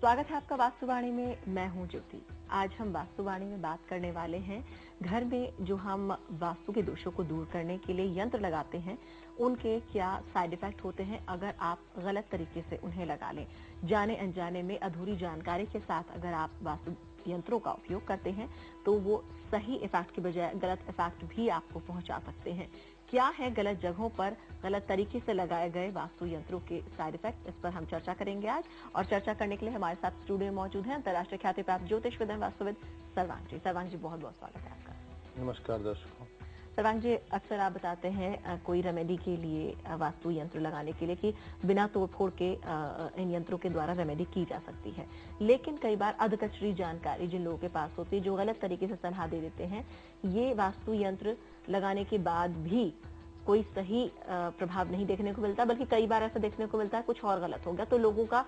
स्वागत है आपका वास्तुवाणी में। मैं हूं ज्योति। आज हम वास्तुवाणी में बात करने वाले हैं घर में जो हम वास्तु के दोषों को दूर करने के लिए यंत्र लगाते हैं उनके क्या साइड इफेक्ट होते हैं अगर आप गलत तरीके से उन्हें लगा लें। जाने अनजाने में अधूरी जानकारी के साथ अगर आप वास्तु यंत्रों का उपयोग करते हैं तो वो सही इफेक्ट के बजाय गलत इफेक्ट भी आपको पहुंचा सकते हैं। क्या है गलत जगहों पर गलत तरीके से लगाए गए वास्तु यंत्रों के साइड इफेक्ट, इस पर हम चर्चा करेंगे आज। और चर्चा करने के लिए हमारे साथ स्टूडियो में मौजूद हैं अंतर्राष्ट्रीय ख्याति प्राप्त ज्योतिषविद एवं वास्तुविद सर्वांग जी। सर्वांग जी, बहुत बहुत स्वागत है आपका। नमस्कार दर्शकों। सर्वांग जी, अक्सर आप बताते हैं कोई रेमेडी के लिए वास्तु यंत्र लगाने के लिए कि बिना तोड़फोड़ के इन यंत्रों के द्वारा रेमेडी की जा सकती है, लेकिन कई बार अधकचरी जानकारी जिन लोगों के पास होती है जो गलत तरीके से सलाह दे देते हैं, ये वास्तु यंत्र लगाने के बाद भी कोई सही प्रभाव नहीं देखने को मिलता, बल्कि कई बार ऐसा देखने को मिलता है कुछ और गलत हो गया, तो लोगों का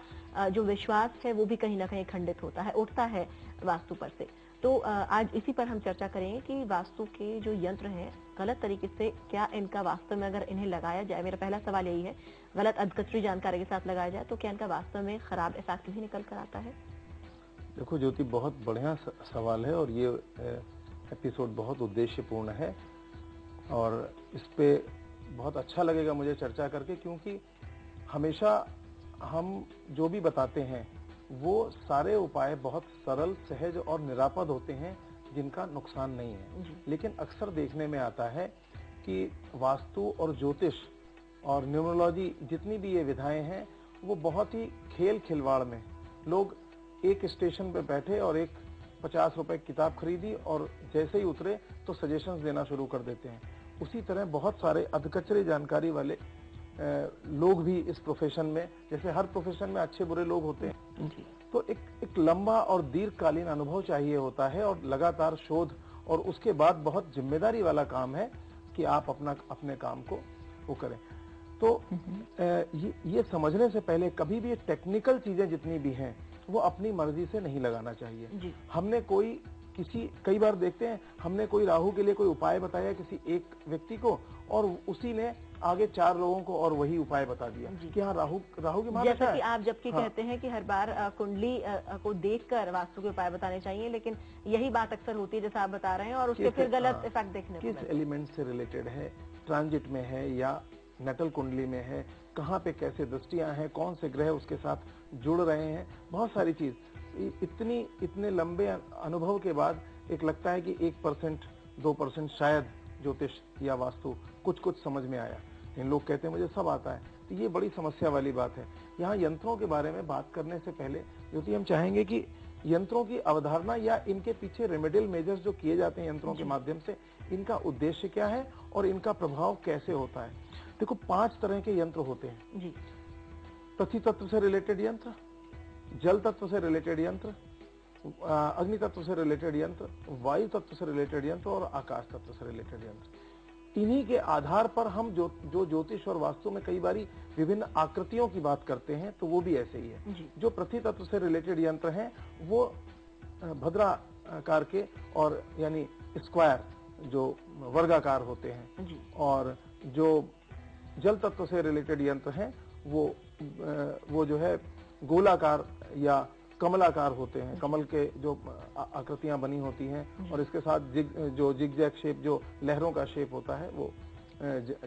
जो विश्वास है वो भी कहीं ना कहीं खंडित होता है, उठता है वास्तु पर से। तो आज इसी पर हम चर्चा करेंगे कि वास्तु के जो यंत्र हैं गलत तरीके से क्या इनका वास्तव में अगर इन्हें लगाया जाए, मेरा पहला सवाल यही है, गलत अधकचरी जानकारी के साथ लगाया जाए तो क्या इनका वास्तव में खराब इफेक्ट भी निकल कर आता है? देखो ज्योति, बहुत बढ़िया सवाल है और ये एपिसोड बहुत उद्देश्यपूर्ण है और इस पे बहुत अच्छा लगेगा मुझे चर्चा करके, क्योंकि हमेशा हम जो भी बताते हैं वो सारे उपाय बहुत सरल, सहज और निरापद होते हैं जिनका नुकसान नहीं है। लेकिन अक्सर देखने में आता है कि वास्तु और ज्योतिष और न्यूमरोलॉजी जितनी भी ये विधाएं हैं वो बहुत ही खेल खिलवाड़ में, लोग एक स्टेशन पे बैठे और एक 50 रुपए की किताब खरीदी और जैसे ही उतरे तो सजेशंस देना शुरू कर देते हैं। उसी तरह बहुत सारे अधकचरे जानकारी वाले लोग भी इस प्रोफेशन में, जैसे हर प्रोफेशन में अच्छे बुरे लोग होते हैं, तो एक लंबा और दीर्घकालीन अनुभव चाहिए होता है और लगातार शोध, और उसके बाद बहुत जिम्मेदारी वाला काम है कि आप अपने काम को वो करें। तो ये समझने से पहले कभी भी टेक्निकल चीजें जितनी भी हैं वो अपनी मर्जी से नहीं लगाना चाहिए। हमने कई बार देखते हैं, हमने कोई राहु के लिए कोई उपाय बताया किसी एक व्यक्ति को और उसी ने आगे 4 लोगों को और वही उपाय बता दिया कि हाँ राहु की मार, जैसा कि आप जबकि कहते हैं कि हर बार कुंडली को देखकर वास्तु के उपाय बताने चाहिए, लेकिन यही बात अक्सर होती है जैसा आप बता रहे हैं और उसके फिर गलत इफेक्ट देखने को मिलते हैं। किस एलिमेंट से रिलेटेड है, ट्रांजिट में है या नटल कुंडली में है, कहाँ पे कैसे दृष्टियां हैं, कौन से ग्रह उसके साथ जुड़ रहे हैं, बहुत सारी चीज। इतने लंबे अनुभव के बाद एक लगता है कि 1% 2% शायद ज्योतिष या वास्तु कुछ समझ में आया। इन लोग कहते हैं मुझे सब आता है, तो ये बड़ी समस्या वाली बात है। यहाँ यंत्रों के बारे में बात करने से पहले ज्योति हम चाहेंगे कि यंत्रों की अवधारणा या इनके पीछे रेमेडियल मेजर्स जो किए जाते हैं यंत्रों के माध्यम से, इनका उद्देश्य क्या है और इनका प्रभाव कैसे होता है। देखो 5 तरह के यंत्र होते हैं जी। पृथ्वी तत्व से रिलेटेड यंत्र, जल तत्व से रिलेटेड यंत्र, अग्नि तत्व से रिलेटेड यंत्र, वायु तत्व से रिलेटेड यंत्र और आकाश तत्व से रिलेटेड यंत्र। इन्हीं के आधार पर हम जो ज्योतिष और वास्तु में कई बारी विभिन्न आकृतियों की बात करते हैं, तो वो भी ऐसे ही है। जो पृथ्वी तत्व से रिलेटेड यंत्र हैं वो भद्राकार के और यानी स्क्वायर जो वर्गाकार होते हैं, और जो जल तत्व से रिलेटेड यंत्र हैं वो जो है गोलाकार या कमलाकार होते हैं, कमल के जो आकृतियां बनी होती हैं और इसके साथ जिगजैग शेप, जो लहरों का शेप होता है, वो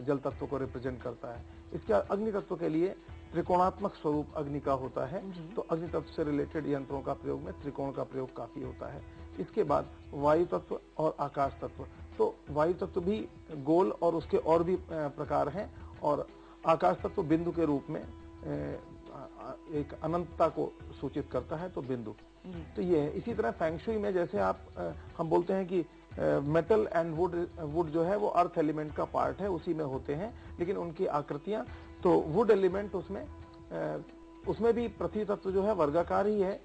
जल तत्व को रिप्रेजेंट करता है। इसके अग्नि तत्व के लिए त्रिकोणात्मक स्वरूप अग्नि का होता है, तो अग्नि तत्व से रिलेटेड यंत्रों का प्रयोग में त्रिकोण का प्रयोग काफी होता है। इसके बाद वायु तत्व और आकाश तत्व, तो वायु तत्व भी गोल और उसके और भी प्रकार हैं, और आकाश तत्व बिंदु के रूप में एक अनंतता को सूचित करता है, तो बिंदु। तो ये है। इसी तरह फेंगशुई में जैसे हम बोलते हैं कि मेटल एंड वुड जो है वो अर्थ एलिमेंट का पार्ट है, उसी में होते हैं, लेकिन उनकी आकृतियां, तो वुड एलिमेंट उसमें भी पृथ्वी तत्व जो है वर्गाकार ही है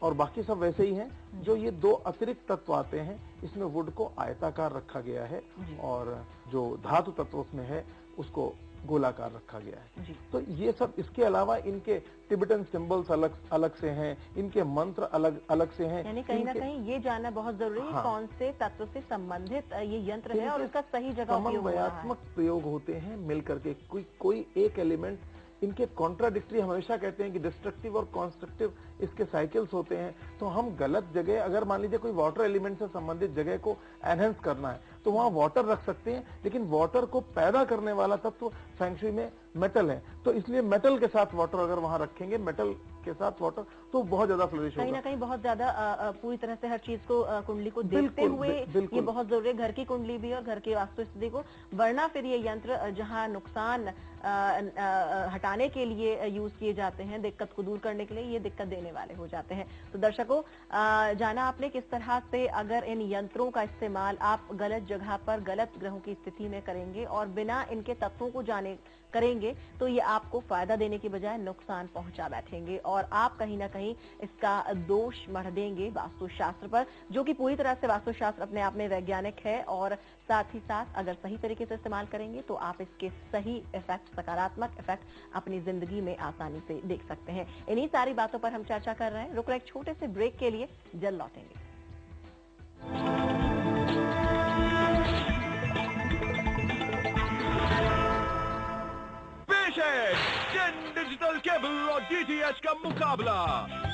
और बाकी सब वैसे ही हैं। जो ये 2 अतिरिक्त तत्व आते हैं, इसमें वुड को आयताकार रखा गया है और जो धातु तत्व उसमें है उसको गोलाकार रखा गया है। तो ये सब, इसके अलावा इनके टिबेटन सिंबल्स अलग से हैं, इनके मंत्र अलग से हैं। यानी कहीं ना कहीं ये जानना बहुत जरूरी है कौन से तत्व से संबंधित ये यंत्र है और उसका सही जगह समन्वयात्मक प्रयोग होते हैं मिलकर के। कोई एक एलिमेंट इनके कॉन्ट्राडिक्टरी, हमेशा कहते हैं कि डिस्ट्रक्टिव और कॉन्स्ट्रक्टिव इसके साइकिल्स होते हैं। तो हम गलत जगह, अगर मान लीजिए कोई वाटर एलिमेंट से संबंधित जगह को एनहेंस करना है तो वहां वाटर रख सकते हैं, लेकिन वाटर को पैदा करने वाला तत्व फेंग शुई में मेटल है, तो इसलिए मेटल के साथ वाटर अगर वहां रखेंगे, मेटल के साथ वाटर, तो बहुत ज्यादा फ्लरिश होगा। कहीं ना कहीं बहुत ज्यादा पूरी तरह से हर चीज को कुंडली को देखते हुए ये बहुत जरूरी है, घर की कुंडली भी और घर की वास्तु स्थिति को, वरना फिर ये यंत्र जहां नुकसान हटाने के लिए यूज किए जाते हैं, दिक्कत को दूर करने के लिए, ये दिक्कत देने वाले हो जाते हैं। तो दर्शकों, जाना आपने किस तरह से अगर इन यंत्रों का इस्तेमाल आप गलत जगह पर गलत ग्रहों की स्थिति में करेंगे और बिना इनके तत्वों को जाने करेंगे तो ये आपको फायदा देने की बजाय नुकसान पहुंचा बैठेंगे और आप कहीं ना कहीं इसका दोष मढ़ देंगे वास्तुशास्त्र पर, जो कि पूरी तरह से वास्तुशास्त्र अपने आप में वैज्ञानिक है। और साथ ही साथ अगर सही तरीके से इस्तेमाल करेंगे तो आप इसके सही इफेक्ट, सकारात्मक इफेक्ट अपनी जिंदगी में आसानी से देख सकते हैं। इन्हीं सारी बातों पर हम चर्चा कर रहे हैं। रुक रहे एक छोटे से ब्रेक के लिए, जल्द लौटेंगे। डिजिटल केबल और डीटीएच का मुकाबला,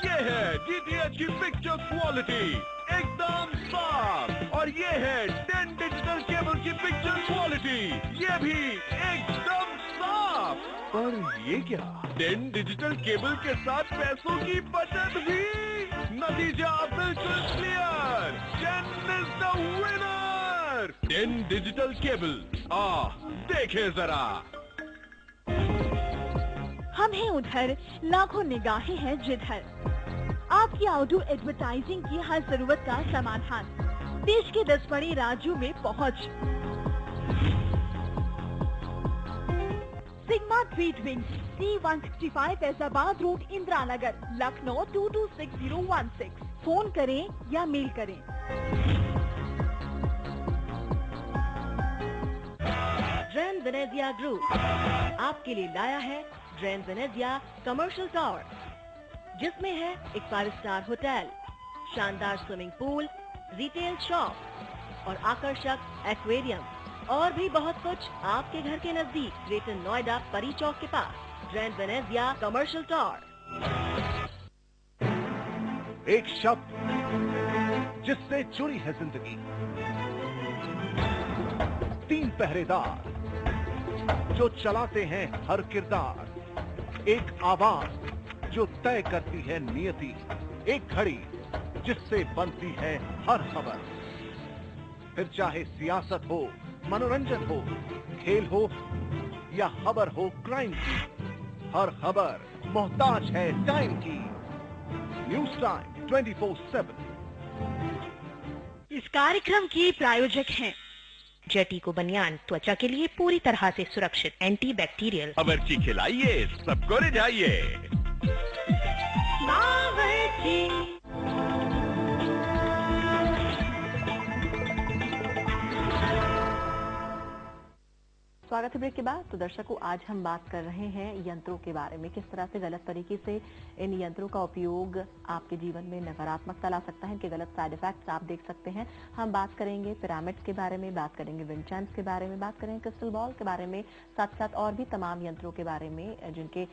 ये है डीटीएच की पिक्चर क्वालिटी एकदम साफ, और ये है 10 डिजिटल केबल की पिक्चर क्वालिटी, ये भी एकदम साफ। पर ये क्या, 10 डिजिटल केबल के साथ पैसों की बचत भी? नतीजा बिल्कुल clear, 10 is the winner. 10 digital cable, देखे जरा। हम हैं उधर, लाखों निगाहें हैं जिधर। आपकी आउटडोर एडवर्टाइजिंग की हर जरूरत का समाधान, देश के 10 बड़े राज्यों में पहुंच। Sigma treatment, C165 Faizabad road, Indira Nagar, Lucknow 226016। Phone करें या मेल करें। ड्रेन वेनेजिया ग्रुप आपके लिए लाया है ड्रेन वेनेजिया कमर्शियल टावर, जिसमें है एक 5 स्टार होटल, शानदार स्विमिंग पूल, रिटेल शॉप और आकर्षक एक्वेरियम, और भी बहुत कुछ आपके घर के नजदीक, ग्रेटर नोएडा परी चौक के पास। ड्रेन वेनेजिया कमर्शियल टावर। एक शब्द जिससे जुड़ी है जिंदगी, 3 पहरेदार जो चलाते हैं हर किरदार, एक आवाज जो तय करती है नियति, एक घड़ी जिससे बनती है हर खबर। फिर चाहे सियासत हो, मनोरंजन हो, खेल हो या खबर हो क्राइम की, हर खबर मोहताज है टाइम की। News time 24/7। इस कार्यक्रम की प्रायोजक हैं जर्टिको बनियान, त्वचा के लिए पूरी तरह से सुरक्षित, एंटी बैक्टीरियल। बावर्ची खिलाइए, सबको रिझाइए। बावर्ची। स्वागत है ब्रेक के बाद। तो दर्शकों, आज हम बात कर रहे हैं यंत्रों के बारे में, किस तरह से गलत तरीके से इन यंत्रों का उपयोग आपके जीवन में नकारात्मकता ला सकता है, इनके गलत साइड इफेक्ट्स आप देख सकते हैं। हम बात करेंगे पिरामिड्स के बारे में, बात करेंगे विंड चाइम्स के बारे में, बात करेंगे क्रिस्टल बॉल के बारे में, साथ साथ और भी तमाम यंत्रों के बारे में जिनके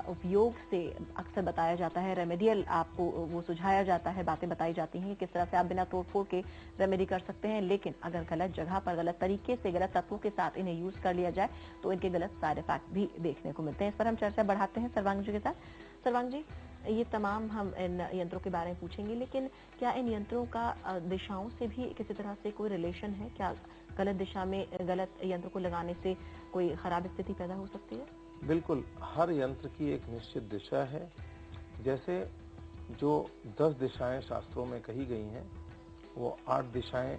उपयोग से अक्सर बताया जाता है, रेमेडियल आपको वो सुझाया जाता है, बातें बताई जाती हैं किस तरह से आप बिना तोड़फोड़ के रेमेडी कर सकते हैं। लेकिन अगर गलत जगह पर गलत तरीके से गलत तत्वों के साथ इन्हें यूज कर लिया जाए तो इनके गलत साइड इफेक्ट भी देखने को मिलते हैं। इस पर हम चर्चा बढ़ाते हैं सर्वांग जी के साथ। सर्वांग जी, ये तमाम हम इन यंत्रों के बारे में पूछेंगे, लेकिन क्या इन यंत्रों का दिशाओं से भी किसी तरह से कोई रिलेशन है? क्या गलत दिशा में गलत यंत्र को लगाने से कोई खराब स्थिति पैदा हो सकती है? बिल्कुल, हर यंत्र की एक निश्चित दिशा है। जैसे जो 10 दिशाएं शास्त्रों में कही गई हैं, वो 8 दिशाएं,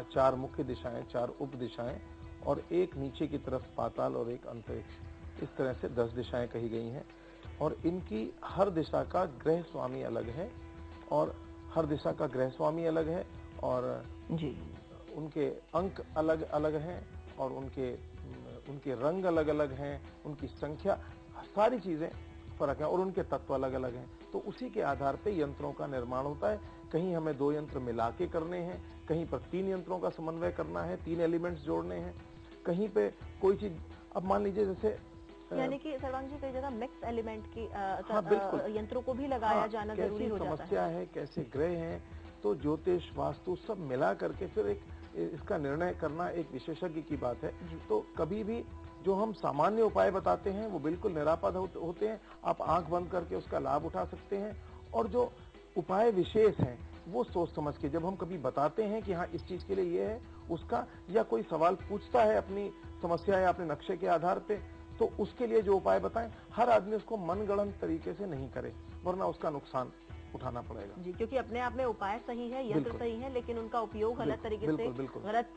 4 मुख्य दिशाएं, 4 उप दिशाएं और एक नीचे की तरफ पाताल और एक अंतरिक्ष, इस तरह से 10 दिशाएं कही गई हैं। और इनकी हर दिशा का ग्रह स्वामी अलग है और हर दिशा का ग्रह स्वामी अलग है और जी उनके अंक अलग अलग हैं और उनके रंग अलग अलग हैं, उनकी संख्या, सारी चीजें फर्क है और उनके तत्व अलग अलग हैं। तो उसी के आधार पे यंत्रों का निर्माण होता है। कहीं हमें 2 यंत्र मिला के करने हैं, कहीं पर 3 यंत्रों का समन्वय करना है, 3 एलिमेंट्स जोड़ने हैं, कहीं पे कोई चीज। अब मान लीजिए जैसे यानी कि सर्वांग जी कई जगह मिक्स एलिमेंट की बिल्कुल। यंत्रों को भी लगाया जाना जरूरी हो जाता है। समस्या है, कैसे ग्रह हैं, तो ज्योतिष वास्तु सब मिला करके फिर इसका निर्णय करना एक विशेषज्ञ की बात है। तो कभी भी जो हम सामान्य उपाय बताते हैं वो बिल्कुल निरापद होते हैं, आप आंख बंद करके उसका लाभ उठा सकते हैं। और जो उपाय विशेष हैं वो सोच समझ के जब हम कभी बताते हैं कि हाँ इस चीज के लिए ये है उसका, या कोई सवाल पूछता है अपनी समस्या या अपने नक्शे के आधार पे, तो उसके लिए जो उपाय बताएं, हर आदमी उसको मनगढ़ंत तरीके से नहीं करे, वरना उसका नुकसान उठाना पड़ेगा। जी, क्योंकि अपने आप में उपाय सही है, यंत्र सही है, लेकिन उनका उपयोग गलत तरीके से, गलत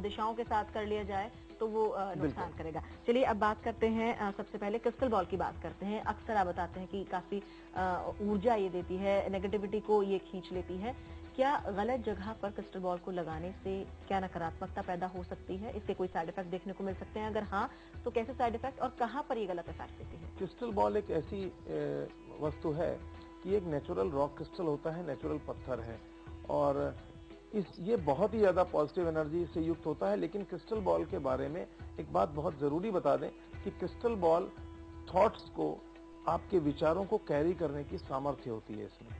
दिशाओं के साथ कर लिया जाए तो वो नुकसान करेगा। चलिए अब बात करते हैं, सबसे पहले क्रिस्टल बॉल की बात करते हैं। अक्सर आप बताते हैं कि काफी ऊर्जा ये देती है, नेगेटिविटी को ये खींच लेती है। क्या गलत जगह पर क्रिस्टल बॉल को लगाने से क्या नकारात्मकता पैदा हो सकती है? इसके कोई साइड इफेक्ट देखने को मिल सकते हैं? अगर हाँ, तो कैसे साइड इफेक्ट और कहाँ पर ये गलत इफेक्ट देती है? क्रिस्टल बॉल एक ऐसी वस्तु है कि एक नेचुरल रॉक क्रिस्टल होता है, नेचुरल पत्थर है, और ये बहुत ही ज्यादा पॉजिटिव एनर्जी से युक्त होता है। लेकिन क्रिस्टल बॉल के बारे में एक बात बहुत जरूरी बता दें कि क्रिस्टल बॉल थॉट्स को, आपके विचारों को कैरी करने की सामर्थ्य होती है इसमें।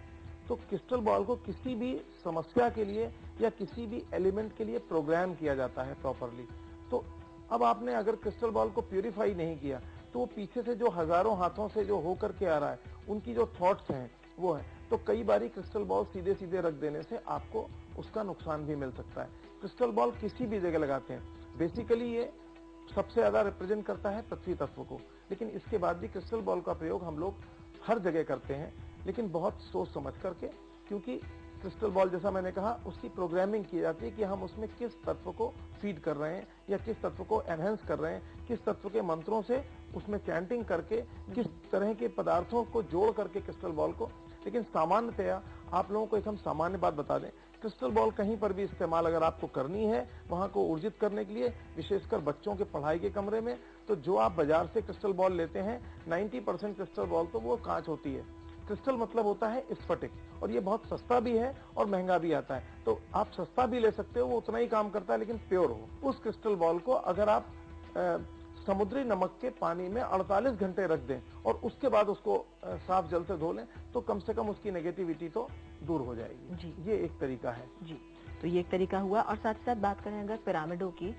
तो क्रिस्टल बॉल को किसी भी समस्या के लिए या किसी भी एलिमेंट के लिए प्रोग्राम किया जाता है प्रॉपरली। तो अब आपने अगर क्रिस्टल बॉल को प्यूरिफाई नहीं किया तो वो पीछे से जो हजारों हाथों से जो होकर के आ रहा है, उनकी जो थॉट्स हैं वो है, तो कई बारी क्रिस्टल बॉल सीधे सीधे रख देने से आपको उसका नुकसान भी मिल सकता है। क्रिस्टल बॉल किसी भी जगह लगाते हैं, बेसिकली ये सबसे ज्यादा रिप्रेजेंट करता है पृथ्वी तत्व को, लेकिन इसके बाद भी क्रिस्टल बॉल का प्रयोग हम लोग हर जगह करते हैं, लेकिन बहुत सोच समझ करके, क्योंकि क्रिस्टल बॉल जैसा मैंने कहा उसकी प्रोग्रामिंग की जाती है कि हम उसमें किस तत्व को फीड कर रहे हैं या किस तत्व को एनहेंस कर रहे हैं, किस तत्व के मंत्रों से उसमें चैंटिंग करके किस तरह के पदार्थों को जोड़ करके क्रिस्टल बॉल को। लेकिन सामान्यतया आप लोगों को एक हम सामान्य बात बता दें, क्रिस्टल बॉल कहीं पर भी इस्तेमाल अगर आपको करनी है वहां को ऊर्जित करने के लिए, विशेषकर बच्चों के पढ़ाई के कमरे में, तो जो आप बाजार से क्रिस्टल बॉल लेते हैं 90% क्रिस्टल बॉल तो वो कांच होती है। क्रिस्टल मतलब होता है स्फटिक, और ये बहुत सस्ता भी है और महंगा भी आता है। तो आप सस्ता भी ले सकते हो, वो उतना ही काम करता है लेकिन प्योर हो। उस क्रिस्टल बॉल को अगर आप समुद्री नमक के पानी में 48 घंटे रख दें और उसके बाद उसको साफ जल से धो लें, तो कम से कम उसकी नेगेटिविटी तो दूर हो जाएगी जी। ये एक तरीका है जी। तो ये एक तरीका हुआ। और साथ ही साथ बात करें अगर पिरामिडों की,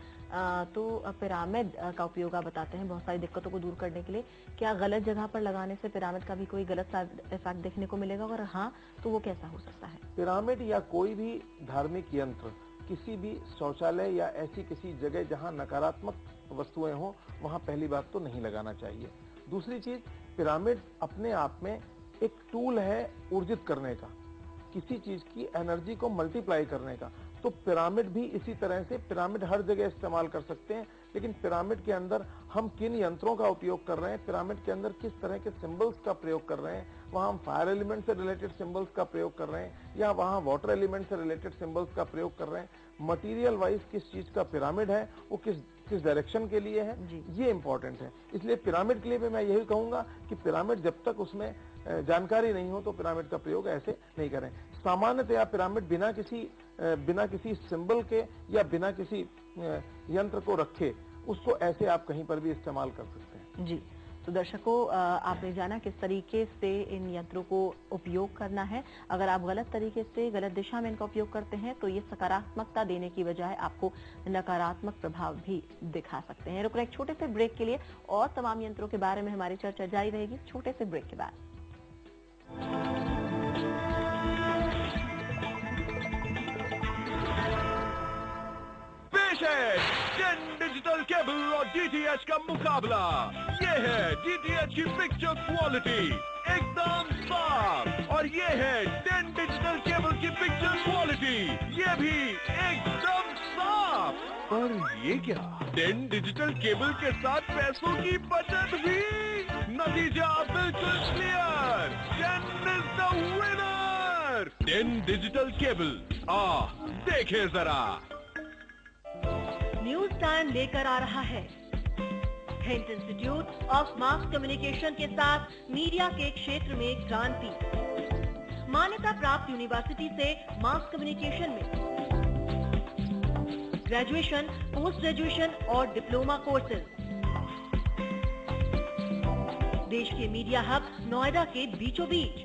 तो पिरामिड का उपयोग आप बताते हैं बहुत सारी दिक्कतों को दूर करने के लिए। क्या गलत जगह पर लगाने से पिरामिड का भी कोई गलत इफेक्ट देखने को मिलेगा? अगर हाँ, तो वो कैसा हो सकता है? पिरामिड या कोई भी धार्मिक यंत्र किसी भी शौचालय या ऐसी किसी जगह जहां नकारात्मक वस्तुएं हो, वहां पहली बात तो नहीं लगाना चाहिए। दूसरी चीज, पिरामिड अपने आप में एक टूल है ऊर्जित करने का, किसी चीज की एनर्जी को मल्टीप्लाई करने का। तो पिरामिड भी इसी तरह से, पिरामिड हर जगह इस्तेमाल कर सकते हैं, लेकिन पिरामिड के अंदर हम किन यंत्रों का उपयोग कर रहे हैं, पिरामिड के अंदर किस तरह के सिंबल्स का प्रयोग कर रहे हैं, वहां हम फायर एलिमेंट से रिलेटेड सिंबल्स का प्रयोग कर रहे हैं या वहां वाटर एलिमेंट से रिलेटेड सिंबल्स का प्रयोग कर रहे हैं, मटेरियल वाइज किस चीज का पिरामिड है, वो किस डायरेक्शन के लिए है, ये इंपॉर्टेंट है। इसलिए पिरामिड के लिए भी मैं यही कहूंगा कि पिरामिड जब तक उसमें जानकारी नहीं हो तो पिरामिड का प्रयोग ऐसे नहीं करें। सामान्यतया पिरामिड बिना किसी सिंबल के या बिना किसी यंत्र को रखे उसको ऐसे आप कहीं पर भी इस्तेमाल कर सकते हैं जी। तो दर्शकों, आपने जाना किस तरीके से इन यंत्रों को उपयोग करना है। अगर आप गलत तरीके से, गलत दिशा में इनका उपयोग करते हैं तो ये सकारात्मकता देने की बजाय आपको नकारात्मक प्रभाव भी दिखा सकते हैं। रुक रहे एक छोटे से ब्रेक के लिए, और तमाम यंत्रों के बारे में हमारी चर्चा जारी रहेगी छोटे से ब्रेक के बाद। पेश है डेन डिजिटल केबल और डीटीएच का मुकाबला। ये है डीटीएच की पिक्चर क्वालिटी एकदम साफ, और ये है डेन डिजिटल केबल की पिक्चर क्वालिटी, ये भी एकदम साफ। पर ये क्या, डेन डिजिटल केबल के साथ पैसों की बचत भी। नतीजा बिल्कुल clear, Den is the winner. Den digital cable, देखे जरा। न्यूज टाइम लेकर आ रहा है Hint Institute of Mass Communication के साथ मीडिया के क्षेत्र में क्रांति। मान्यता प्राप्त यूनिवर्सिटी से मास कम्युनिकेशन में ग्रेजुएशन, पोस्ट ग्रेजुएशन और डिप्लोमा कोर्सेज। देश के मीडिया हब नोएडा के बीचों बीच।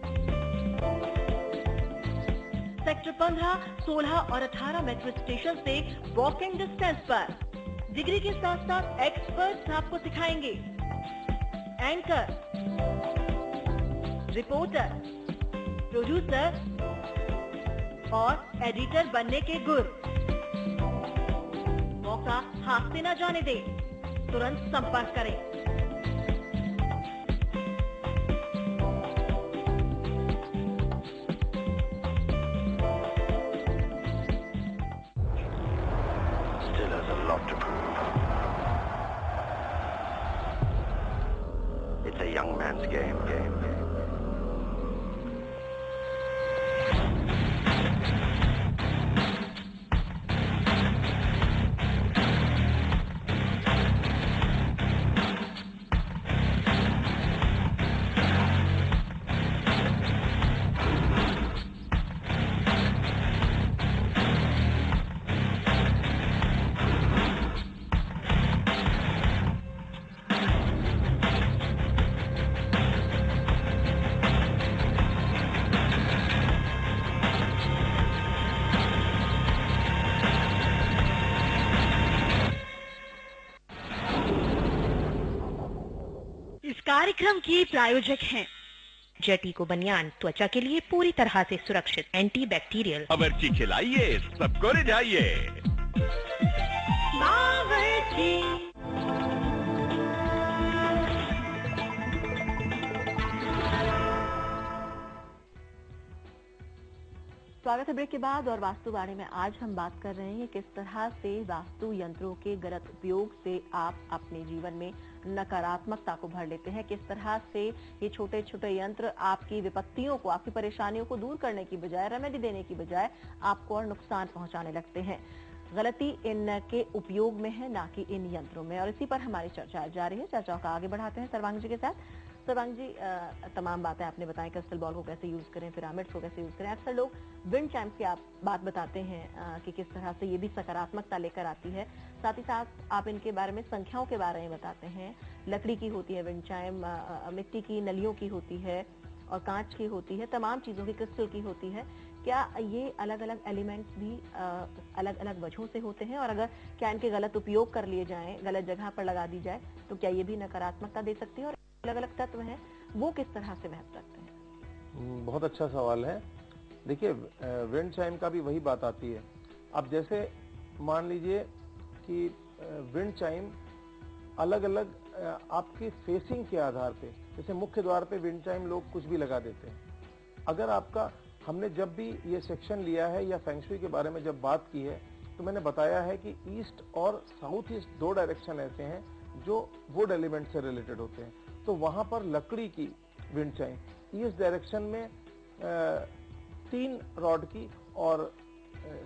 सेक्टर 15, 16 और 18 मेट्रो स्टेशन से वॉकिंग डिस्टेंस पर। डिग्री के साथ साथ एक्सपर्ट्स आपको सिखाएंगे एंकर, रिपोर्टर, प्रोड्यूसर और एडिटर बनने के गुर। मौका हाथ से न जाने दे, तुरंत संपर्क करें। Still has a lot to prove. It's a young man's game. कार्यक्रम की प्रायोजक हैं जेटी को बनियान, त्वचा के लिए पूरी तरह से सुरक्षित, एंटी बैक्टीरियल। बावर्ची खिलाइए, सबको रिझाइए। बावर्ची। स्वागत है ब्रेक के बाद। और वास्तु बारे में आज हम बात कर रहे हैं किस तरह से वास्तु यंत्रों के गलत उपयोग से आप अपने जीवन में नकारात्मकता को भर लेते हैं, किस तरह से ये छोटे छोटे यंत्र आपकी विपत्तियों को, आपकी परेशानियों को दूर करने की बजाय, रेमेडी देने की बजाय आपको और नुकसान पहुंचाने लगते हैं। गलती इनके उपयोग में है, ना कि इन यंत्रों में। और इसी पर हमारी चर्चा जारी है। चर्चा का आगे बढ़ाते हैं सर्वांग जी के साथ। सर्वांग जी, तमाम बातें आपने बताई, क्रिस्टल बॉल को कैसे यूज करें, पिरामिड्स को कैसे यूज करें। अक्सर लोग विंड चाइम्स की आप बात बताते हैं कि किस तरह से ये भी सकारात्मकता लेकर आती है। साथ ही साथ आप इनके बारे में संख्याओं के बारे में बताते हैं। लकड़ी की होती है विंड चाइम, मिट्टी की नलियों की होती है और कांच की होती है, तमाम चीजों की, क्रिस्टल की होती है। क्या ये अलग अलग एलिमेंट्स भी अलग अलग वजहों से होते हैं, और अगर क्या इनके गलत उपयोग कर लिए जाएं, गलत जगह पर लगा दी जाए, तो क्या ये भी नकारात्मकता दे सकती है? और अलग अलग तत्व हैं, वो किस तरह से महत्व रखते हैं? बहुत अच्छा सवाल है। देखिए, विंड चाइम का भी वही बात आती है। अब जैसे मान लीजिए कि विंड चाइम अलग अलग आपकी फेसिंग के आधार पे, जैसे मुख्य द्वार पे विंड चाइम लोग कुछ भी लगा देते हैं। अगर आपका, हमने जब भी ये सेक्शन लिया है या फेंगशुई के बारे में जब बात की है, तो मैंने बताया है कि ईस्ट और साउथ ईस्ट दो डायरेक्शन ऐसे हैं जो वुड एलिमेंट से रिलेटेड होते हैं। तो वहां पर लकड़ी की विंड चाइम, ईस्ट डायरेक्शन में 3 रॉड की और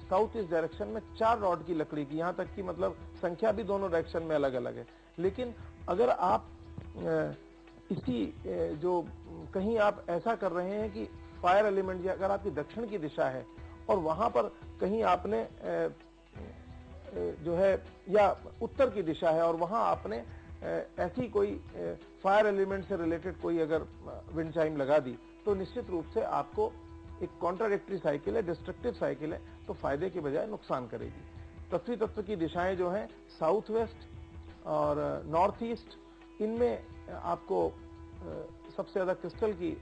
साउथ ईस्ट डायरेक्शन में 4 रॉड की लकड़ी की, यहाँ तक कि मतलब संख्या भी दोनों डायरेक्शन में अलग अलग है। लेकिन अगर आप इसी जो कहीं आप ऐसा कर रहे हैं कि फायर एलिमेंट, या अगर आपकी दक्षिण की दिशा है और वहां पर कहीं आपने जो है, या उत्तर की दिशा है और वहां आपने ऐसी कोई फायर एलिमेंट से रिलेटेड कोई अगर विंड चाइम लगा दी, तो निश्चित रूप से आपको एक कॉन्ट्राडिक्टरी साइकिल है, डिस्ट्रक्टिव साइकिल है, तो फायदे के बजाय नुकसान करेगी। पृथ्वी तत्व की दिशाएं जो हैं साउथ वेस्ट और नॉर्थ ईस्ट, इनमें आपको सबसे ज्यादा क्रिस्टल की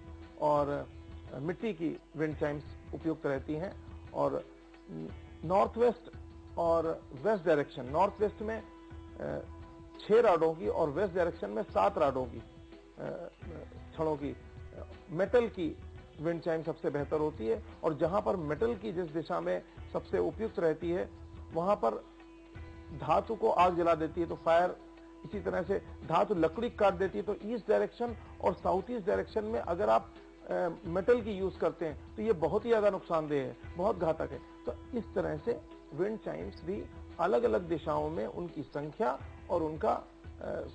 और मिट्टी की विंड चाइम्स उपयुक्त रहती हैं। और नॉर्थ वेस्ट और वेस्ट डायरेक्शन, नॉर्थ वेस्ट में 6 राडों की और वेस्ट डायरेक्शन में 7 राडों की, छड़ों की, मेटल की विंड चाइम सबसे बेहतर होती है। और जहां पर मेटल की जिस दिशा में सबसे उपयुक्त रहती है, वहां पर धातु को आग जला देती है तो फायर, इसी तरह से धातु लकड़ी काट देती है। तो ईस्ट डायरेक्शन और साउथ ईस्ट डायरेक्शन में अगर आप मेटल की यूज करते हैं तो ये बहुत ही ज्यादा नुकसानदेह है, बहुत घातक है। तो इस तरह से विंड चाइम्स भी अलग अलग दिशाओं में उनकी संख्या और उनका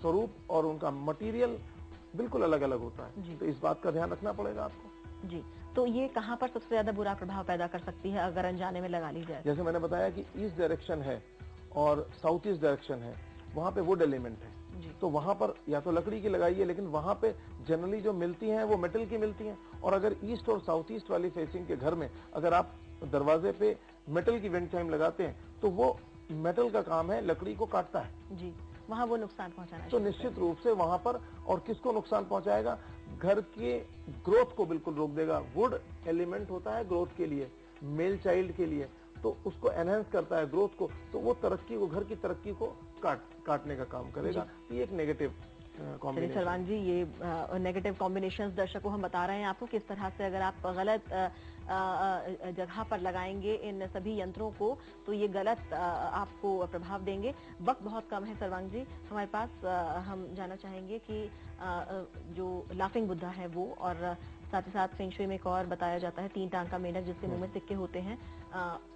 स्वरूप और उनका मटेरियल बिल्कुल अलग अलग होता है। तो इस बात का ध्यान रखना पड़ेगा आपको जी। तो ये कहाँ पर सबसे ज्यादा बुरा प्रभाव पैदा कर सकती है अगर अनजाने में लगा ली जाए? जैसे मैंने बताया कि ईस्ट डायरेक्शन है और साउथ ईस्ट डायरेक्शन है, वहां पे वुड एलिमेंट है, तो वहां पर या तो लकड़ी की लगाइए, लेकिन वहां पे जनरली जो मिलती हैं वो मेटल की मिलती हैं। और अगर ईस्ट और साउथ ईस्ट वाली फेसिंग के घर में अगर आप दरवाजे पे मेटल की विंड चाइम लगाते हैं तो वो मेटल का काम है, लकड़ी को काटता है जी, वहाँ वो नुकसान पहुंचाना तो निश्चित रूप से वहां पर, और किसको नुकसान पहुंचाएगा, घर के ग्रोथ को बिल्कुल रोक देगा। वुड एलिमेंट होता है ग्रोथ के लिए, मेल चाइल्ड के लिए, तो उसको एनहेंस करता है ग्रोथ को, तो वो तरक्की को, घर की तरक्की को काटने का काम करेगा। तो ये एक नेगेटिव कॉम्बिनेशन। सर्वांग जी, ये नेगेटिव कॉम्बिनेशंस दर्शकों हम बता रहे हैं आपको किस तरह से अगर आप गलत जगह पर लगाएंगे इन सभी यंत्रों को तो ये गलत आपको प्रभाव देंगे। वक्त बहुत कम है सर्वांग जी हमारे पास, हम जानना चाहेंगे कि जो लाफिंग बुद्धा है वो, और साथ ही साथ फेंग शुई में एक और बताया जाता है 3 टांग का मेंढक जिसके मुंह में सिक्के होते हैं,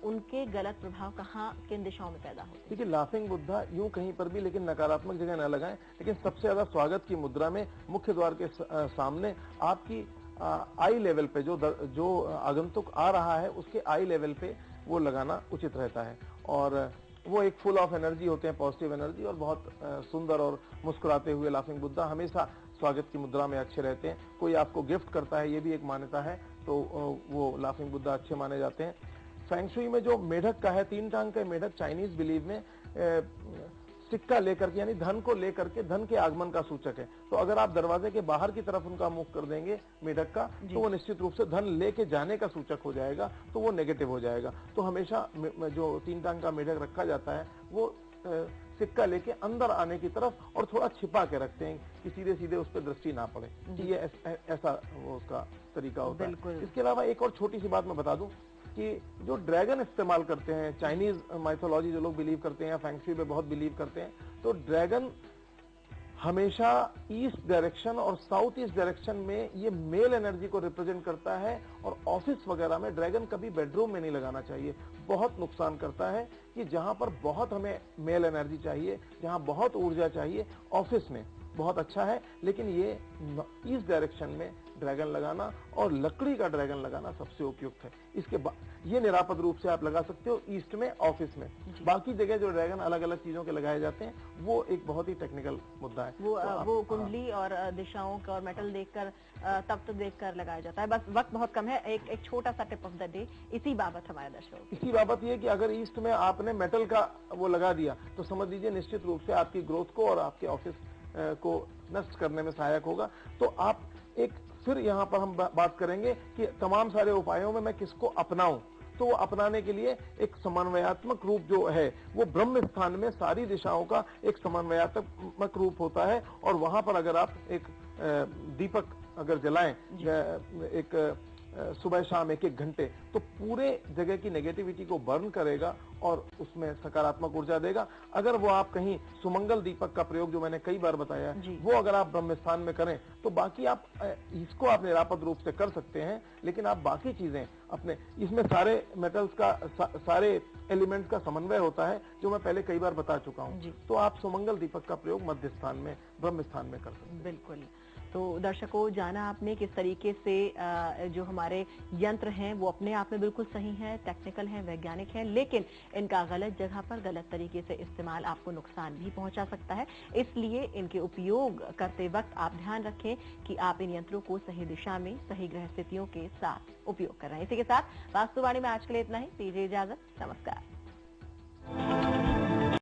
उनके गलत प्रभाव कहाँ किन दिशाओं में पैदा होते हैं? देखिए, लाफिंग बुद्धा यूं कहीं पर भी, लेकिन नकारात्मक जगह न लगाएं। लेकिन सबसे ज्यादा स्वागत की मुद्रा में मुख्य द्वार के सामने आपकी आई लेवल पे जो आगंतुक आ रहा है उसके आई लेवल पे वो लगाना उचित रहता है। और वो एक फुल ऑफ एनर्जी होते हैं, पॉजिटिव एनर्जी, और बहुत सुंदर और मुस्कुराते हुए लाफिंग बुद्धा हमेशा स्वागत की मुद्रा में अच्छे रहते हैं। कोई आपको गिफ्ट करता है, ये भी एक मान्यता है, तो वो लाफिंग बुद्धा अच्छे माने जाते हैं। फेंग शुई में जो मेढक का है, 3 टांग का मेढक, चाइनीज बिलीव में सिक्का लेकर के, यानी धन को लेकर के, धन के आगमन का सूचक है। तो अगर आप दरवाजे के बाहर की तरफ उनका मुख कर देंगे मेढक का, तो वो निश्चित रूप से धन लेके जाने का सूचक हो जाएगा, तो वो नेगेटिव हो जाएगा। तो हमेशा जो 3 टांग का मेढक रखा जाता है वो सिक्का लेके अंदर आने की तरफ और थोड़ा छिपा के रखते हैं कि सीधे सीधे उस पर दृष्टि ना पड़े। ये ऐसा वो उसका तरीका होता है। इसके अलावा एक और छोटी सी बात मैं बता दूं कि जो ड्रैगन इस्तेमाल करते हैं, चाइनीज माइथोलॉजी जो लोग बिलीव करते हैं, फेंग शुई में बहुत बिलीव करते हैं, तो ड्रैगन हमेशा ईस्ट डायरेक्शन और साउथ ईस्ट डायरेक्शन में ये मेल एनर्जी को रिप्रेजेंट करता है। और ऑफिस वगैरह में ड्रैगन कभी बेडरूम में नहीं लगाना चाहिए, बहुत नुकसान करता है। कि जहां पर बहुत हमें मेल एनर्जी चाहिए, जहां बहुत ऊर्जा चाहिए, ऑफिस में बहुत अच्छा है। लेकिन ये ईस्ट डायरेक्शन में ड्रैगन लगाना और लकड़ी का ड्रैगन लगाना सबसे उपयुक्त है। इसके बाद ये निरापद रूप से आप लगा सकते हो ईस्ट में, ऑफिस में। बाकी जगह जो ड्रैगन अलग अलग चीजों के लगाए जाते हैं वो एक बहुत ही टेक्निकल मुद्दा है। वो कुंडली और दिशाओं का और मेटल देखकर, तत्व देखकर लगाया जाता है। बस वक्त बहुत कम है, एक छोटा सा टिप ऑफ द डे इसी बाबत हमारे दर्शकों। इसी बाबत ये कि अगर ईस्ट में आपने मेटल का वो लगा दिया तो समझ लीजिए निश्चित रूप से आपकी ग्रोथ को और आपके ऑफिस को नष्ट करने में सहायक होगा। तो आप एक फिर यहाँ पर हम बात करेंगे कि तमाम सारे उपायों में मैं किसको अपनाऊं। तो वो अपनाने के लिए एक समन्वयात्मक रूप जो है वो ब्रह्म स्थान में सारी दिशाओं का एक समन्वयात्मक रूप होता है। और वहां पर अगर आप एक दीपक अगर जलाएं एक सुबह शाम 1-1 घंटे, तो पूरे जगह की नेगेटिविटी को बर्न करेगा और उसमें सकारात्मक ऊर्जा देगा। अगर वो आप कहीं सुमंगल दीपक का प्रयोग जो मैंने कई बार बताया है वो अगर आप ब्रह्म स्थान में करें तो बाकी आप इसको आप निरापद रूप से कर सकते हैं। लेकिन आप बाकी चीजें अपने, इसमें सारे मेटल्स का सारे एलिमेंट्स का समन्वय होता है जो मैं पहले कई बार बता चुका हूँ। तो आप सुमंगल दीपक का प्रयोग मध्य स्थान में, ब्रह्म स्थान में कर सकते हैं। बिल्कुल। तो दर्शकों, जाना आपने किस तरीके से जो हमारे यंत्र हैं वो अपने आप में बिल्कुल सही हैं, टेक्निकल हैं, वैज्ञानिक हैं, लेकिन इनका गलत जगह पर गलत तरीके से इस्तेमाल आपको नुकसान भी पहुंचा सकता है। इसलिए इनके उपयोग करते वक्त आप ध्यान रखें कि आप इन यंत्रों को सही दिशा में, सही ग्रह स्थितियों के साथ उपयोग कर रहे हैं। इसी के साथ वास्तुवाणी में आज के लिए इतना ही। दीजिए इजाजत, नमस्कार।